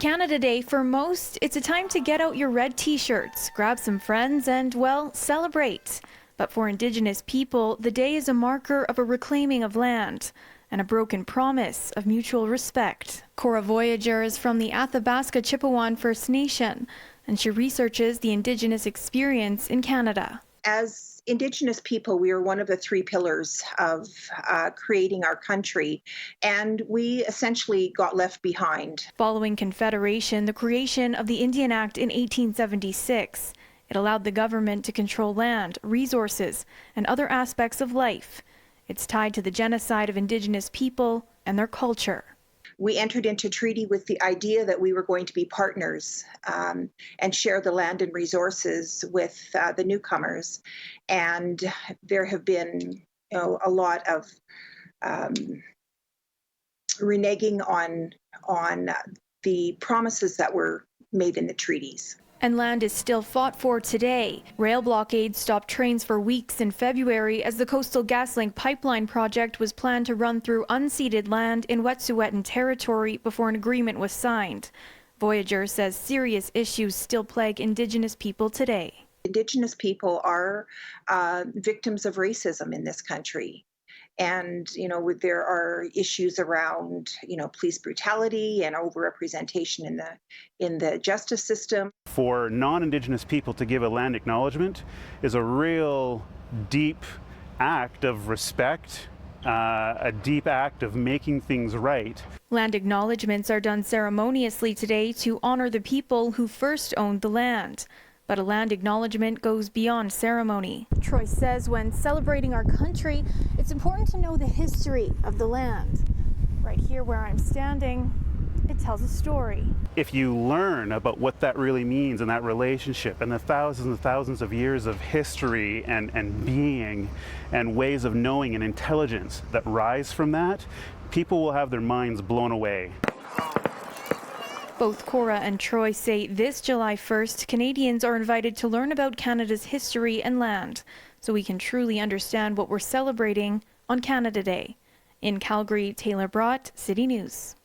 Canada Day, for most, it's a time to get out your red t-shirts, grab some friends and, well, celebrate. But for Indigenous people, the day is a marker of a reclaiming of land and a broken promise of mutual respect. Cora Voyager is from the Athabasca Chipewyan First Nation, and she researches the Indigenous experience in Canada. As Indigenous people, we are one of the three pillars of creating our country, and we essentially got left behind. Following Confederation, the creation of the Indian Act in 1876, it allowed the government to control land, resources, and other aspects of life. It's tied to the genocide of Indigenous people and their culture. We entered into treaty with the idea that we were going to be partners and share the land and resources with the newcomers. And there have been, a lot of reneging on the promises that were made in the treaties. And land is still fought for today. Rail blockades stopped trains for weeks in February as the Coastal GasLink pipeline project was planned to run through unceded land in Wet'suwet'en territory before an agreement was signed. Voyager says serious issues still plague Indigenous people today. Indigenous people are victims of racism in this country. And, there are issues around, police brutality and overrepresentation in the justice system. For non-Indigenous people to give a land acknowledgement is a real deep act of respect, a deep act of making things right. Land acknowledgements are done ceremoniously today to honor the people who first owned the land. But a land acknowledgement goes beyond ceremony. Troy says when celebrating our country, it's important to know the history of the land. Right here where I'm standing, it tells a story. If you learn about what that really means and that relationship and the thousands and thousands of years of history and being and ways of knowing and intelligence that rise from that, people will have their minds blown away. Both Cora and Troy say this July 1st, Canadians are invited to learn about Canada's history and land, so we can truly understand what we're celebrating on Canada Day. In Calgary, Taylor Braat, City News.